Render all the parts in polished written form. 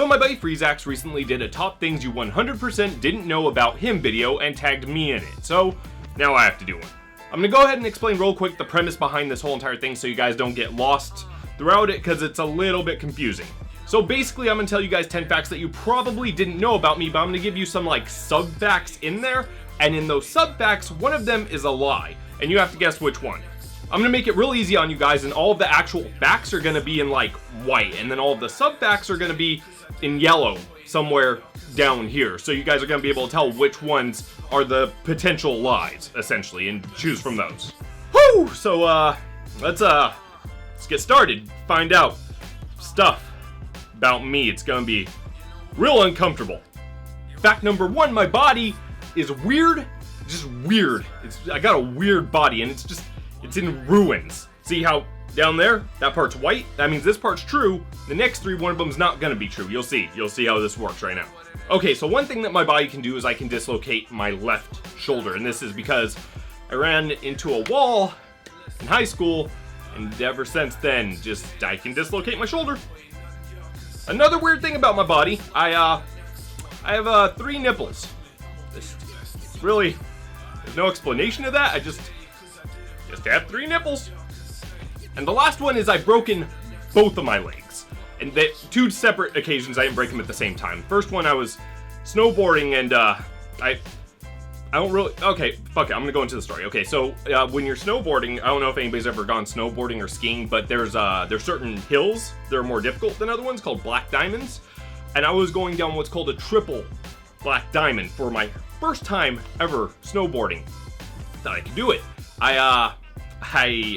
So my buddy FreeXax recently did a top things you 100% didn't know about him video and tagged me in it, so now I have to do one. I'm gonna go ahead and explain real quick the premise behind this whole entire thing so you guys don't get lost throughout it, because it's a little bit confusing. So basically I'm gonna tell you guys 10 facts that you probably didn't know about me, but I'm gonna give you some like sub facts in there, and in those sub facts, one of them is a lie, and you have to guess which one. I'm gonna make it real easy on you guys, and all of the actual facts are gonna be in like white, and then all of the sub facts are gonna be in yellow somewhere down here, so you guys are gonna be able to tell which ones are the potential lies essentially and choose from those. Whoo! So let's get started. Find out stuff about me. It's gonna be real uncomfortable. Fact number 1, my body is weird, just weird. I got a weird body, and it's in ruins. See how down there, that part's white? That means this part's true. The next 3, one of them's not gonna be true. You'll see how this works right now. Okay, so one thing that my body can do is I can dislocate my left shoulder, and this is because I ran into a wall in high school, and ever since then, I can dislocate my shoulder. Another weird thing about my body, I have 3 nipples. It's really, there's no explanation to that. I just have 3 nipples. And the last one is I've broken both of my legs. And that 2 separate occasions I didn't break them at the same time. First one I was snowboarding, and I don't really, okay, fuck it, I'm gonna go into the story. Okay, so when you're snowboarding, I don't know if anybody's ever gone snowboarding or skiing, but there's certain hills that are more difficult than other ones called black diamonds. And I was going down what's called a triple black diamond for my first time ever snowboarding. Thought I could do it. I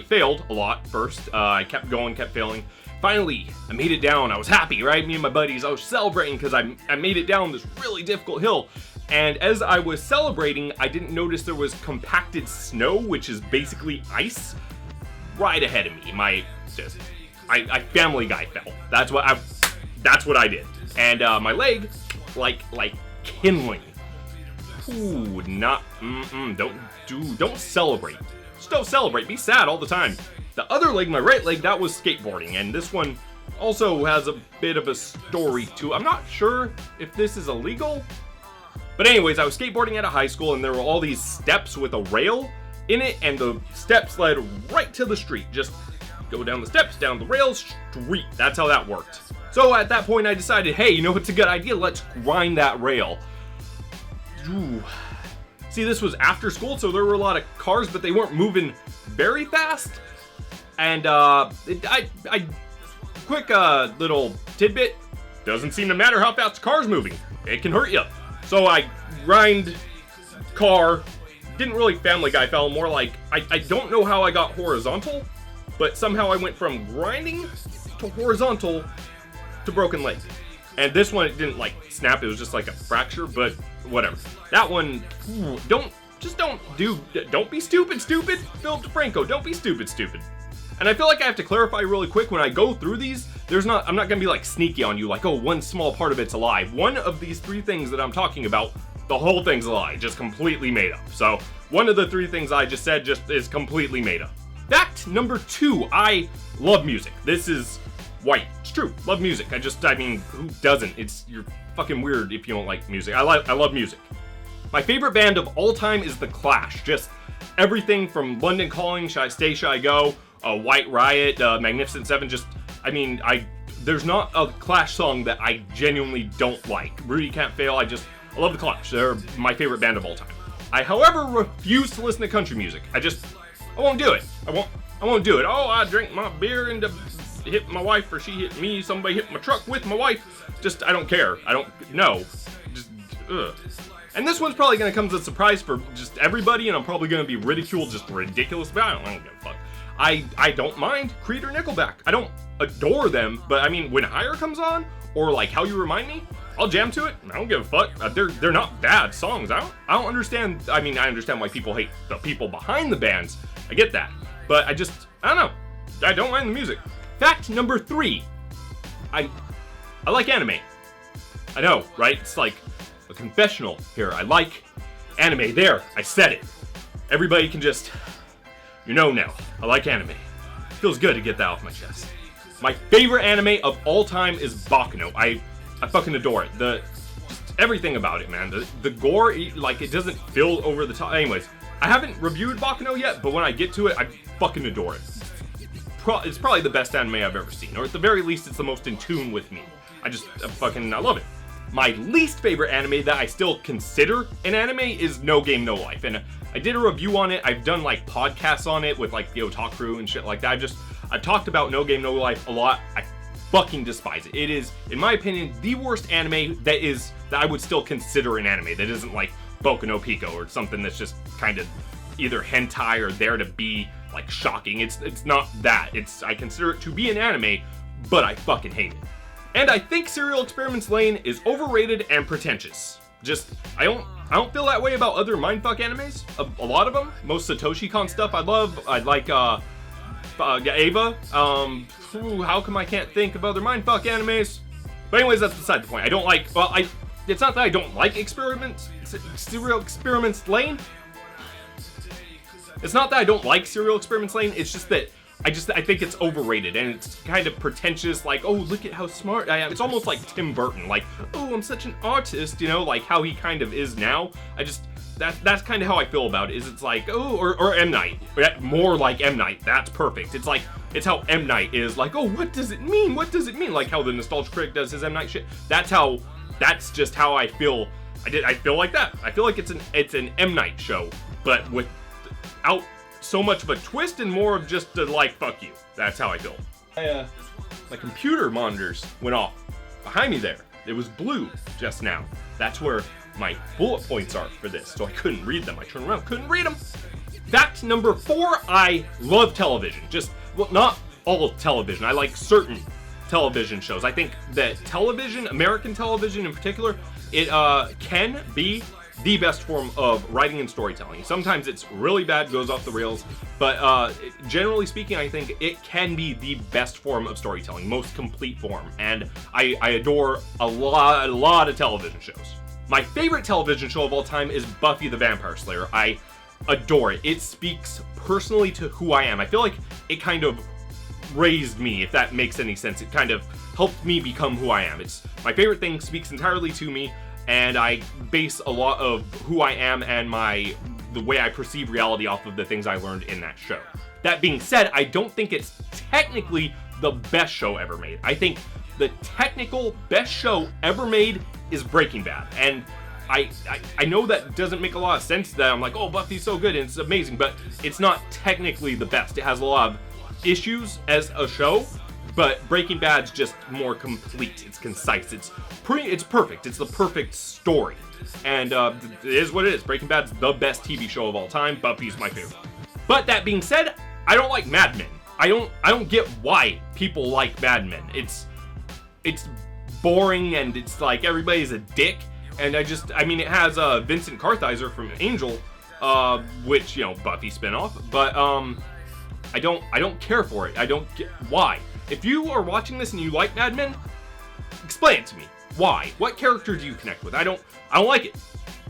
failed a lot first. I kept going, kept failing. Finally, I made it down. I was happy, right? Me and my buddies, I was celebrating because I made it down this really difficult hill. And as I was celebrating, I didn't notice there was compacted snow, which is basically ice, right ahead of me. I Family Guy fell. That's what I did. And my leg, like kindling. Ooh, don't celebrate. Just don't celebrate, be sad all the time. The other leg, my right leg, that was skateboarding, and this one also has a bit of a story to it. I'm not sure if this is illegal, but anyways, I was skateboarding at a high school, and there were all these steps with a rail in it, and the steps led right to the street. Just go down the steps, down the rail, street. That's how that worked. So at that point, I decided, hey, you know what's a good idea? Let's grind that rail. Ooh. See, this was after school, so there were a lot of cars, but they weren't moving very fast. And quick little tidbit, doesn't seem to matter how fast the car's moving. It can hurt you. So I grind car, didn't really Family Guy fell, more like, I don't know how I got horizontal, but somehow I went from grinding to horizontal to broken leg. And this one, it didn't like snap, it was just like a fracture, but whatever. That one, don't be stupid, Philip DeFranco, don't be stupid. And I feel like I have to clarify really quick when I go through these, I'm not gonna be like sneaky on you, like, oh, one small part of it's a lie. One of these 3 things that I'm talking about, the whole thing's a lie, just completely made up. So one of the 3 things I just said is completely made up. Fact number 2, I love music. This is white. It's true. Love music. I mean, who doesn't? You're fucking weird if you don't like music. I love music. My favorite band of all time is The Clash. Just everything from London Calling, Should I Stay, Should I Go, White Riot, Magnificent Seven. There's not a Clash song that I genuinely don't like. Rudy Can't Fail. I love The Clash. They're my favorite band of all time. I, however, refuse to listen to country music. I won't do it. I won't do it. Oh, I drink my beer and hit my wife, or she hit me, somebody hit my truck with my wife. I don't care. Ugh. And this one's probably gonna come as a surprise for just everybody, and I'm probably gonna be ridiculed just ridiculous, but I don't give a fuck. I don't mind Creed or Nickelback. I don't adore them, but I mean, when Higher comes on, or like How You Remind Me, I'll jam to it. I don't give a fuck. They're not bad songs. I don't understand. I mean, I understand why people hate the people behind the bands. I get that, but I don't know. I don't mind the music. Fact number 3, I like anime. I know, right? It's like a confessional here. I like anime. There, I said it. Everybody can just, now. I like anime. Feels good to get that off my chest. My favorite anime of all time is BACCANO. I I fucking adore it. Just everything about it, man. The gore, like, it doesn't feel over the top. Anyways, I haven't reviewed BACCANO yet, but when I get to it, I fucking adore it. It's probably the best anime I've ever seen, or at the very least, it's the most in tune with me. I love it. My least favorite anime that I still consider an anime is No Game No Life, and I did a review on it. I've done like podcasts on it with like the Otaku and shit like that. I've talked about No Game No Life a lot. I fucking despise it. It is, in my opinion, the worst anime that I would still consider an anime that isn't like Boku no Pico or something that's just kind of either hentai or there to be like shocking. It's not that. I consider it to be an anime, but I fucking hate it. And I think Serial Experiments LAINE is overrated and pretentious. I don't feel that way about other mindfuck animes. A lot of them. Most Satoshi Kon stuff I love. I like Ava. How come I can't think of other mindfuck animes? But anyways, that's beside the point. I don't like, it's not that I don't like Serial Experiments LAINE. It's not that I don't like Serial Experiments LAINE, it's just that I think it's overrated and it's kind of pretentious, like, oh, look at how smart I am. It's almost like Tim Burton, like, oh, I'm such an artist, you know, like how he kind of is now. That's kind of how I feel about it, is it's like, oh, or M. Night. More like M. Night, that's perfect. It's how M. Night is, like, oh, what does it mean? What does it mean? Like how the Nostalgia Critic does his M. Night shit. That's just how I feel. I feel like that. I feel like it's an M. Night show, but without so much of a twist and more of just a, like, fuck you. That's how I feel. My computer monitors went off behind me there. It was blue just now. That's where my bullet points are for this, so I couldn't read them. I turned around, couldn't read them. Fact number 4, I love television. Well, not all television. I like certain television shows. I think that television, American television in particular, it can be the best form of writing and storytelling. Sometimes it's really bad, goes off the rails, but generally speaking, I think it can be the best form of storytelling, most complete form, and I adore a lot of television shows. My favorite television show of all time is Buffy the Vampire Slayer. I adore it. It speaks personally to who I am. I feel like it kind of raised me, if that makes any sense. It kind of helped me become who I am. It's my favorite thing, speaks entirely to me, and I base a lot of who I am and the way I perceive reality off of the things I learned in that show. That being said, I don't think it's technically the best show ever made. I think the technical best show ever made is Breaking Bad, and I know that doesn't make a lot of sense, that I'm like, oh, Buffy's so good and it's amazing, but it's not technically the best. It has a lot of issues as a show, but Breaking Bad's just more complete. It's concise. It's perfect. It's the perfect story. And it is what it is. Breaking Bad's the best TV show of all time. Buffy's my favorite. But that being said, I don't like Mad Men. I don't get why people like Mad Men. It's boring and it's like everybody's a dick. And it has Vincent Kartheiser from Angel, which, you know, Buffy spinoff, but I don't care for it. I don't get why. If you are watching this and you like Mad Men, explain it to me. Why? What character do you connect with? I don't like it.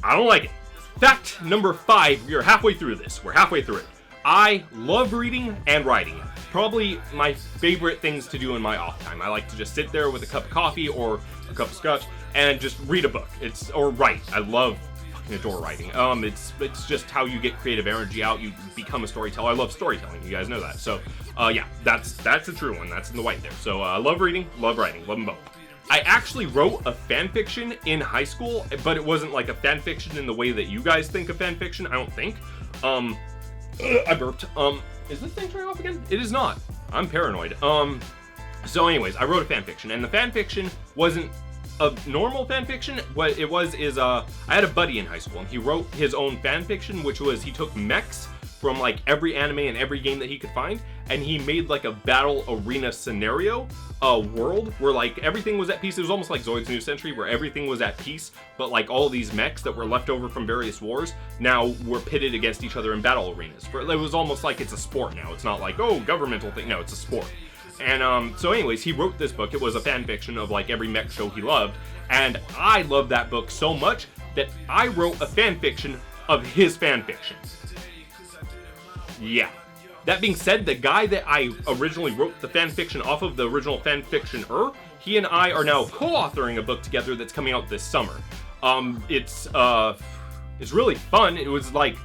I don't like it. Fact number 5, we are halfway through this. We're halfway through it. I love reading and writing. Probably my favorite things to do in my off time. I like to just sit there with a cup of coffee or a cup of scotch and just read a book. Or write. I adore writing. It's just how you get creative energy out. You become a storyteller. I love storytelling. You guys know that. So, yeah, that's a true one. That's in the white there. So, I love reading, love writing, love them both. I actually wrote a fan fiction in high school, but it wasn't like a fan fiction in the way that you guys think of fan fiction. I don't think. I burped. Is this thing turning off again? It is not. I'm paranoid. So, anyways, I wrote a fan fiction, and the fan fiction wasn't a normal fan fiction. What it was is I had a buddy in high school, and he wrote his own fan fiction, which was he took mechs from like every anime and every game that he could find, and he made like a battle arena scenario world where like everything was at peace. It was almost like Zoid's New Century, where everything was at peace, but like all these mechs that were left over from various wars now were pitted against each other in battle arenas. It was almost like it's a sport now. It's not like, oh, governmental thing. No, it's a sport. And so anyways, he wrote this book. It was a fan fiction of like every mech show he loved, and I loved that book so much that I wrote a fan fiction of his fan fiction. Yeah, That being said, the guy that I originally wrote the fan fiction off of, the original fan fiction-er, he and I are now co-authoring a book together that's coming out this summer. It's really fun. It was like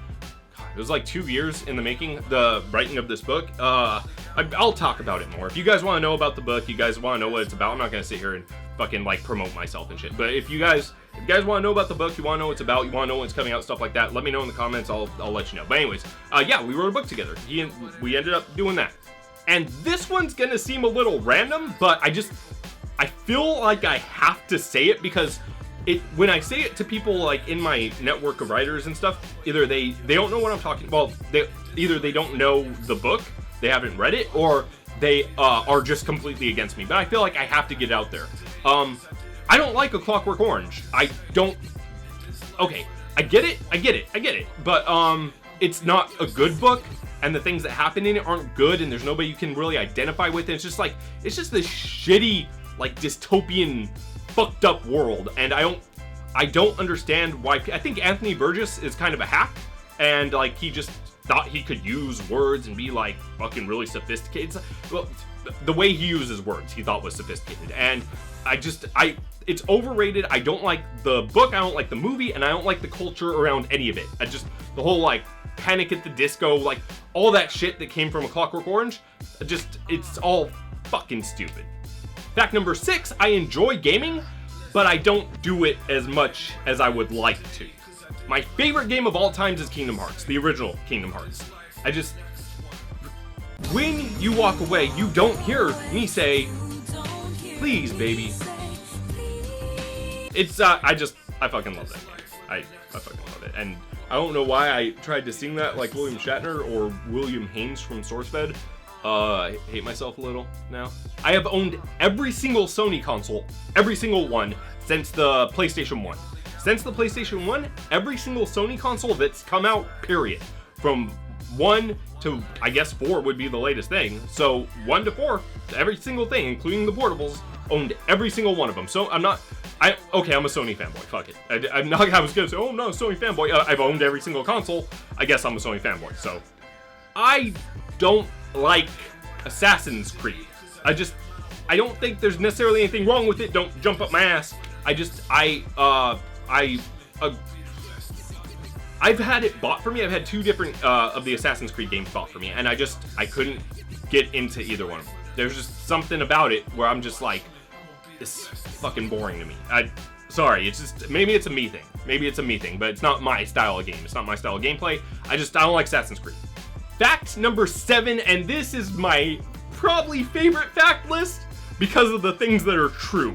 2 years in the making, the writing of this book. I'll talk about it more. If you guys want to know about the book, you guys want to know what it's about, I'm not going to sit here and fucking like promote myself and shit. But if you guys want to know about the book, you want to know what it's about, you want to know when it's coming out, stuff like that, let me know in the comments. I'll let you know. But anyways, yeah, we wrote a book together. We ended up doing that. And this one's going to seem a little random, but I feel like I have to say it because when I say it to people like in my network of writers and stuff, either they don't know what I'm talking about. Either they don't know the book, they haven't read it, or they are just completely against me. But I feel like I have to get it out there. I don't like A Clockwork Orange. I don't. Okay, I get it. But it's not a good book, and the things that happen in it aren't good, and there's nobody you can really identify with. And it's just this shitty, like, dystopian, fucked up world, and I don't understand why. I think Anthony Burgess is kind of a hack, and like he just thought he could use words and be like fucking really sophisticated. Well, the way he uses words he thought was sophisticated, and it's overrated. I don't like the book, I don't like the movie, and I don't like the culture around any of it. The whole like Panic at the Disco, like all that shit that came from A Clockwork Orange, it's all fucking stupid. Fact number 6, I enjoy gaming, but I don't do it as much as I would like to. My favorite game of all times is Kingdom Hearts, the original Kingdom Hearts. When you walk away, you don't hear me say, please, baby. I fucking love that game. I fucking love it. And I don't know why I tried to sing that like William Shatner or William Haynes from SourceFed. I hate myself a little now. I have owned every single Sony console, every single one, since the PlayStation 1. Since the PlayStation 1, every single Sony console that's come out, period. From 1 to, I guess, 4 would be the latest thing. So 1 to 4, every single thing, including the portables, owned every single one of them. So I'm a Sony fanboy, fuck it. I was gonna say, oh no, Sony fanboy. I've owned every single console. I guess I'm a Sony fanboy. So I don't like Assassin's Creed. I don't think there's necessarily anything wrong with it. Don't jump up my ass. I've had it bought for me. I've had 2 different of the Assassin's Creed games bought for me, and I couldn't get into either one of them. There's just something about it where I'm just like, it's fucking boring to me. Sorry, maybe it's a me thing, but it's not my style of game. It's not my style of gameplay. I don't like Assassin's Creed. Fact number 7, and this is my probably favorite fact list because of the things that are true.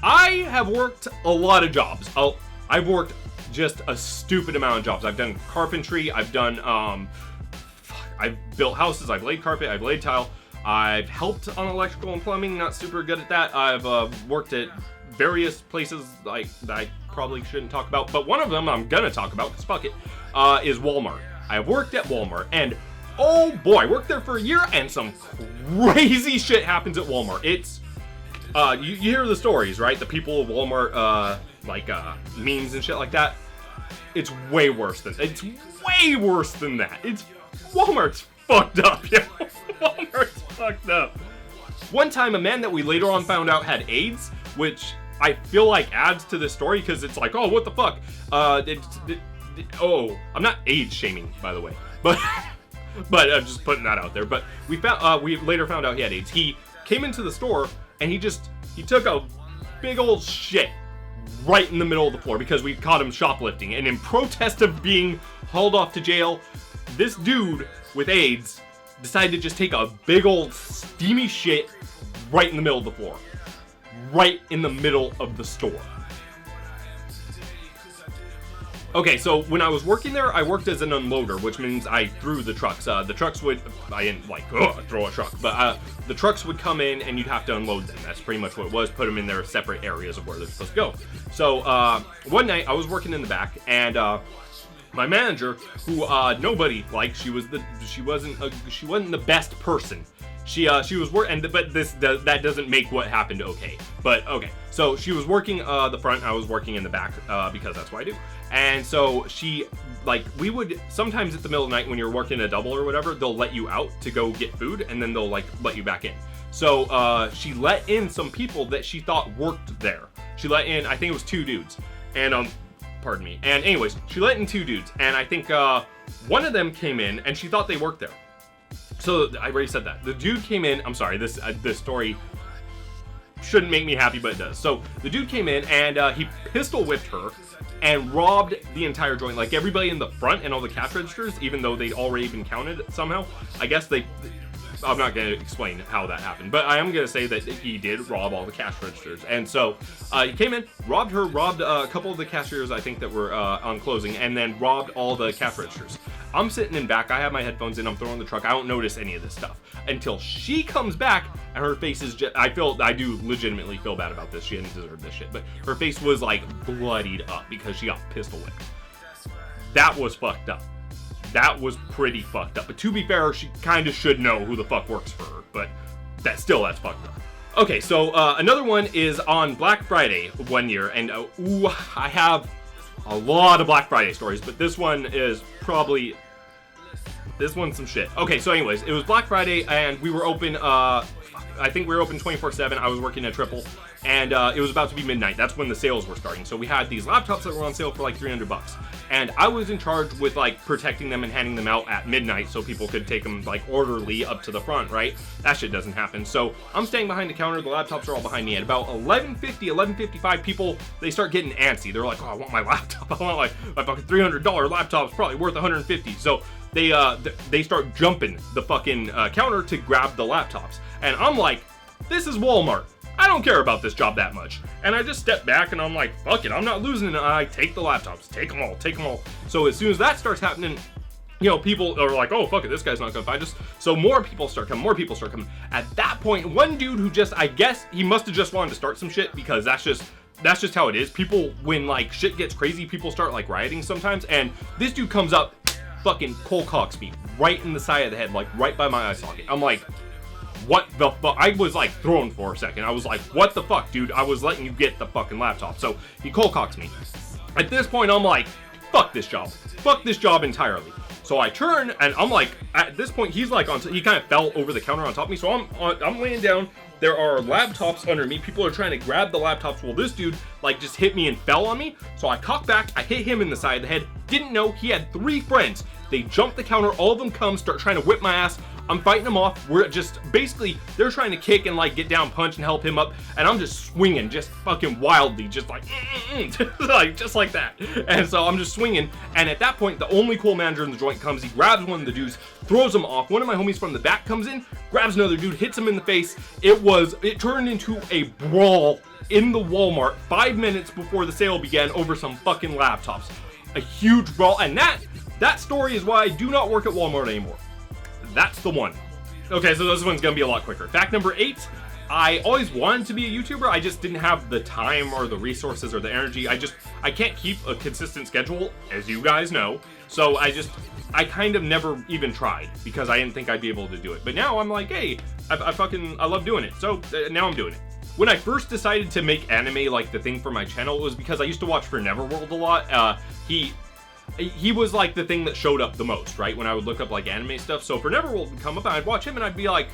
I have worked a lot of jobs. I've worked just a stupid amount of jobs. I've done carpentry. I've built houses. I've laid carpet. I've laid tile. I've helped on electrical and plumbing. Not super good at that. I've worked at various places that I probably shouldn't talk about, but one of them I'm gonna talk about because fuck it, is Walmart. I worked at Walmart, and oh boy, I worked there for a year, and some crazy shit happens at Walmart. It's you hear the stories, right? The people of Walmart, memes and shit like that. It's way worse than that. Walmart's fucked up, yo. Walmart's fucked up. One time, a man that we later on found out had AIDS, which I feel like adds to the story because it's like, oh, what the fuck? I'm not age shaming, by the way, but I'm just putting that out there. But we later found out he had AIDS. He came into the store and he took a big old shit right in the middle of the floor because we caught him shoplifting. And in protest of being hauled off to jail, this dude with AIDS decided to just take a big old steamy shit right in the middle of the floor. Right in the middle of the store. Okay, so when I was working there, I worked as an unloader, which means I threw the trucks. I didn't throw a truck, but the trucks would come in and you'd have to unload them. That's pretty much what it was, put them in their separate areas of where they're supposed to go. So one night I was working in the back, and my manager, who nobody liked, she wasn't the best person. She was working, but that doesn't make what happened okay. But okay, so she was working the front, I was working in the back because that's what I do. And so she like, we would sometimes at the middle of the night when you're working a double or whatever, they'll let you out to go get food, and then they'll like let you back in. So she let in some people that she thought worked there. She let in, I think it was 2 dudes, and pardon me. And anyways, she let in 2 dudes, and I think one of them came in, and she thought they worked there. So I already said that. The dude came in. I'm sorry. This story shouldn't make me happy, but it does. So the dude came in, and he pistol whipped her and robbed the entire joint, like everybody in the front and all the cash registers, even though they'd already been counted somehow. I guess I'm not going to explain how that happened, but I am going to say that he did rob all the cash registers. And so he came in, robbed her, robbed a couple of the cashiers, I think, that were on closing, and then robbed all the cash registers. I'm sitting in back, I have my headphones in, I'm throwing the truck, I don't notice any of this stuff until she comes back, and her face is just, I do legitimately feel bad about this. She didn't deserve this shit, but her face was like bloodied up because she got pistol whipped. That was fucked up. That was pretty fucked up. But to be fair, she kind of should know who the fuck works for her, but that's fucked up. Okay, so another one is on Black Friday one year, and ooh, I have a lot of Black Friday stories, but this one is probably, this one's some shit. Okay, so anyways, it was Black Friday, and we were open, I think we were open 24/7. I was working at Triple, and it was about to be midnight. That's when the sales were starting. So we had these laptops that were on sale for like $300, and I was in charge with like protecting them and handing them out at midnight so people could take them like orderly up to the front, right? That shit doesn't happen. So I'm staying behind the counter. The laptops are all behind me. At about 11:50, 11:55, people, they start getting antsy. They're like, oh, I want my laptop. I want my fucking $300 laptop's probably worth $150. So they start jumping the fucking counter to grab the laptops. And I'm like, this is Walmart. I don't care about this job that much. And I just step back and I'm like, fuck it, I'm not losing it. I take the laptops, take them all. So as soon as that starts happening, you know, people are like, oh, fuck it, this guy's not gonna find us. So more people start coming. At that point, one dude who just, I guess he must have just wanted to start some shit, because that's just how it is. People, when like shit gets crazy, people start like rioting sometimes. And this dude comes up, fucking cold cocks me right in the side of the head, like right by my eye socket. I'm like, what the fuck? I was like thrown for a second. I was like, what the fuck, dude? I was letting you get the fucking laptop. So he cold cocks me. At this point, I'm like, fuck this job. Fuck this job entirely. So I turn, and I'm like, at this point, he's like he kind of fell over the counter on top of me. So I'm laying down. There are laptops under me. People are trying to grab the laptops. Well, this dude like just hit me and fell on me. So I cocked back. I hit him in the side of the head. Didn't know he had 3 friends. They jump the counter. All of them come, start trying to whip my ass. I'm fighting them off. We're just basically, they're trying to kick and like get down, punch and help him up, and I'm just swinging, just fucking wildly, just like, just like that. And so I'm just swinging, and at that point, the only cool manager in the joint comes. He grabs one of the dudes, throws him off. One of my homies from the back comes in, grabs another dude, hits him in the face. It turned into a brawl in the Walmart 5 minutes before the sale began over some fucking laptops. A huge brawl, and that story is why I do not work at Walmart anymore. That's the one. Okay, so this one's gonna be a lot quicker. Fact number 8, I always wanted to be a YouTuber. I just didn't have the time or the resources or the energy. I can't keep a consistent schedule, as you guys know. So I kind of never even tried because I didn't think I'd be able to do it. But now I'm like, hey, I love doing it. So now I'm doing it. When I first decided to make anime like the thing for my channel, it was because I used to watch For Neverworld a lot. He was like the thing that showed up the most, right? When I would look up like anime stuff. So For Neverworld would come up and I'd watch him and I'd be like,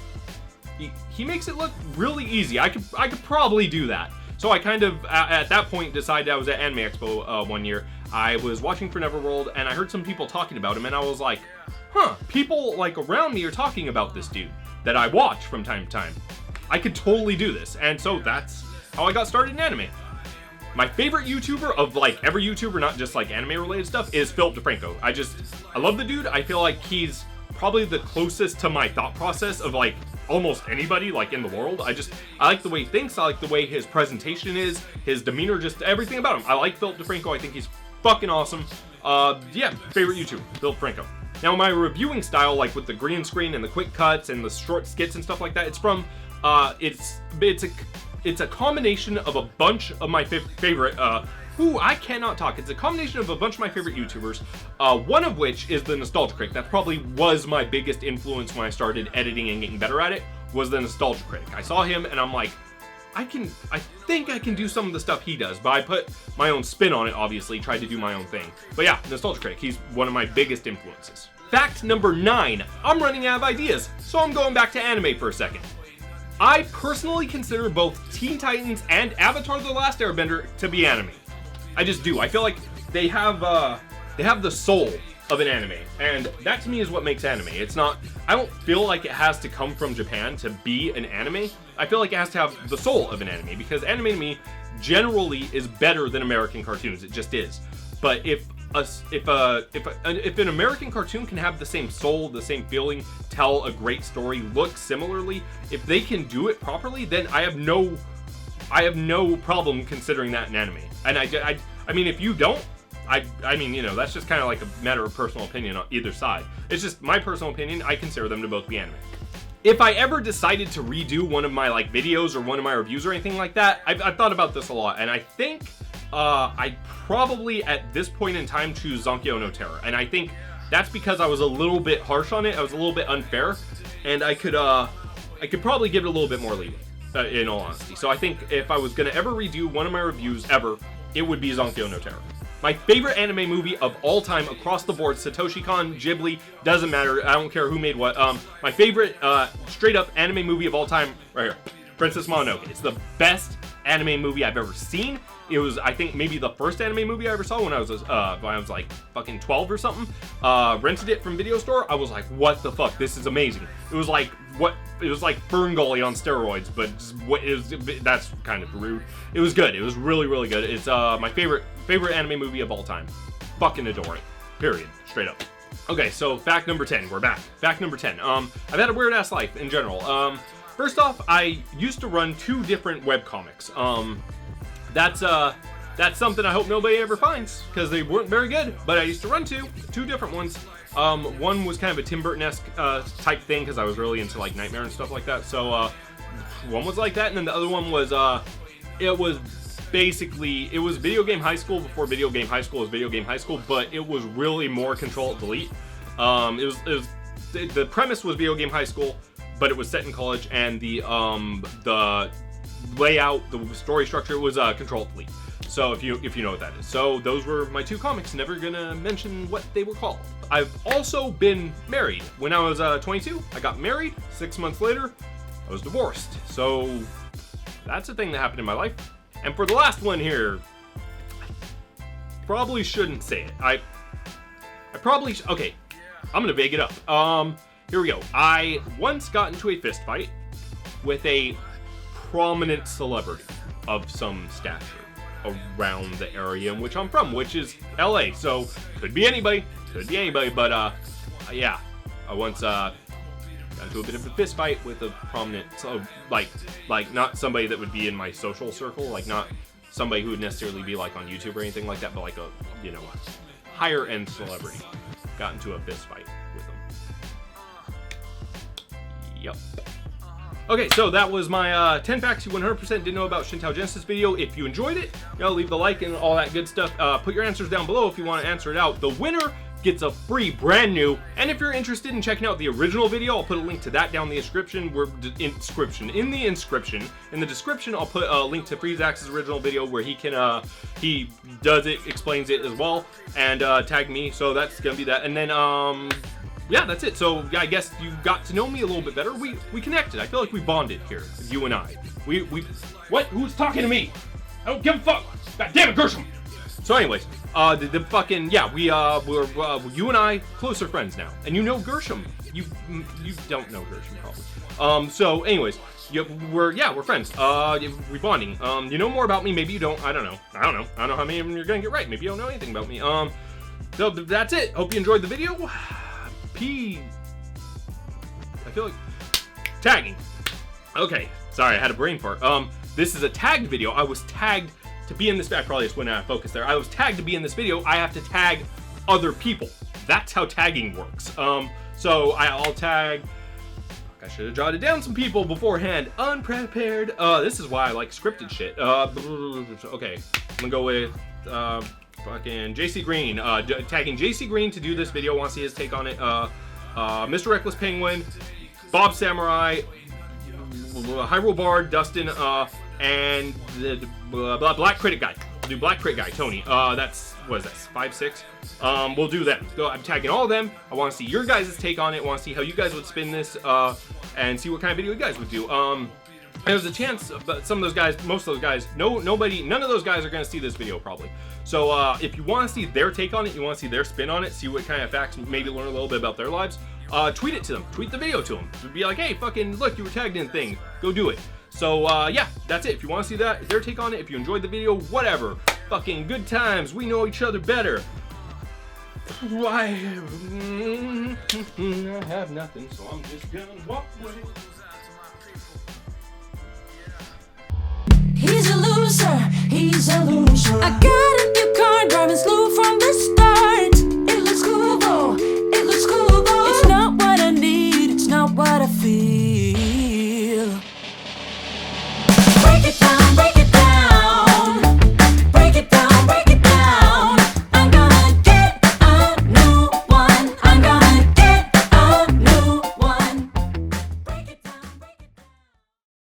he makes it look really easy. I could probably do that. So I kind of, at that point, decided. I was at Anime Expo one year. I was watching For Neverworld and I heard some people talking about him and I was like, huh, people like around me are talking about this dude that I watch from time to time. I could totally do this. And so that's how I got started in anime. My favorite YouTuber of like every YouTuber, not just like anime related stuff, is Philip DeFranco. I love the dude. I feel like he's probably the closest to my thought process of like almost anybody like in the world. I like the way he thinks. I like the way his presentation is, his demeanor, just everything about him. I like Philip DeFranco. I think he's fucking awesome. Yeah, favorite YouTuber, Philip DeFranco. Now my reviewing style, like with the green screen and the quick cuts and the short skits and stuff like that, it's from it's a combination of a bunch of my favorite, I cannot talk. It's a combination of a bunch of my favorite YouTubers, one of which is the Nostalgia Critic. That probably was my biggest influence when I started editing and getting better at it, was the Nostalgia Critic. I saw him and I'm like, I think I can do some of the stuff he does, but I put my own spin on it, obviously, tried to do my own thing. But yeah, Nostalgia Critic, he's one of my biggest influences. Fact number 9, I'm running out of ideas, so I'm going back to anime for a second. I personally consider both Teen Titans and Avatar The Last Airbender to be anime. I just do. I feel like they have the soul of an anime, and that to me is what makes anime. It's not, I don't feel like it has to come from Japan to be an anime. I feel like it has to have the soul of an anime, because anime to me generally is better than American cartoons. It just is. But if an American cartoon can have the same soul, the same feeling, tell a great story, look similarly, if they can do it properly, then I have no problem considering that an anime. And I mean, if you don't, I mean, you know, that's just kind of like a matter of personal opinion on either side. It's just my personal opinion. I consider them to both be anime. If I ever decided to redo one of my like videos or one of my reviews or anything like that, I've thought about this a lot, and I think I'd probably at this point in time choose Zonkyo no Terror, and I think that's because I was a little bit harsh on it. I was a little bit unfair, and I could probably give it a little bit more leeway, in all honesty. So I think if I was gonna ever redo one of my reviews ever, it would be Zonkyo no Terror. My favorite anime movie of all time across the board, Satoshi Kon, Ghibli, doesn't matter. I don't care who made what. My favorite straight up anime movie of all time, right here, Princess Mononoke. It's the best anime movie I've ever seen. It was, I think, maybe the first anime movie I ever saw when I was like fucking 12 or something. Rented it from video store. I was like, what the fuck? This is amazing. It was like Fern Gully on steroids, but that's kind of rude. It was good. It was really, really good. It's my favorite anime movie of all time. Fucking adore it. Period. Straight up. Okay, so fact number 10. We're back. Fact number 10. I've had a weird ass life in general. First off, I used to run 2 different webcomics. That's something I hope nobody ever finds, because they weren't very good, but I used to run two different ones. One was kind of a Tim Burton-esque type thing, because I was really into like Nightmare and stuff like that. So one was like that, and then the other one was it was Video Game High School before Video Game High School was Video Game High School, but it was really more Control-Delete. The premise was Video Game High School, but it was set in college, and the layout, the story structure was Control-Delete. So if you know what that is. So those were my 2 comics. Never gonna mention what they were called. I've also been married. When I was 22, I got married. 6 months later, I was divorced. So that's a thing that happened in my life. And for the last one here, I probably shouldn't say it. I probably okay. I'm gonna vague it up. Here we go. I once got into a fist fight with a prominent celebrity of some stature around the area in which I'm from, which is LA. So could be anybody, but yeah, I once got into a bit of a fist fight with a prominent, so like not somebody that would be in my social circle, like not somebody who would necessarily be like on YouTube or anything like that, but like a, you know, higher end celebrity. Got into a fist fight with them. Yep. Okay, so that was my 10 facts you 100% didn't know about ShintouGenesis video. If you enjoyed it, you know, leave the like and all that good stuff. Put your answers down below if you want to answer it out. The winner gets a free brand new, and if you're interested in checking out the original video, I'll put a link to that down in the description. In the description, I'll put a link to FreeXax's original video where he can he does it, explains it as well, and tag me. So that's gonna be that, and then yeah, that's it. So I guess you got to know me a little bit better. We connected. I feel like we bonded here, you and I. What? Who's talking to me? I don't give a fuck. God damn it, Gershom. So anyways, the fucking, yeah, we're you and I closer friends now. And you know Gershom. You don't know Gershom probably. So anyways, we're friends. We're bonding. You know more about me, maybe you don't. I don't know how many of them you're gonna get right. Maybe you don't know anything about me. So that's it. Hope you enjoyed the video. I feel like tagging. Okay, sorry, I had a brain fart. This is a tagged video. I was tagged to be in this. I probably just went out of focus there. I was tagged to be in this video. I have to tag other people. That's how tagging works. So I'll tag. I should have jotted down some people beforehand. Unprepared. This is why I like scripted shit. Okay, I'm gonna go with fucking JC Green, tagging JC Green to do this video, want to see his take on it. Mr. Reckless Penguin, Bob Samurai, Hyrule Bard, Dustin, and the Black Critic guy. We'll do Black Crit guy, Tony. That's, what is that, 5, 6? We'll do them. So I'm tagging all of them. I want to see your guys' take on it. I want to see how you guys would spin this, and see what kind of video you guys would do. There's a chance, but some of those guys, most of those guys, none of those guys are going to see this video probably. So if you want to see their take on it, you want to see their spin on it, see what kind of facts, maybe learn a little bit about their lives, tweet it to them, tweet the video to them. Be like, hey, fucking look, you were tagged in thing, go do it. So yeah, that's it. If you want to see that, their take on it, if you enjoyed the video, whatever, fucking good times, we know each other better. I have nothing, so I'm just gonna walk away. He's a loser, he's a loser. I got a new car, driving slow from the start. It looks cool though, it looks cool though. It's not what I need, it's not what I feel.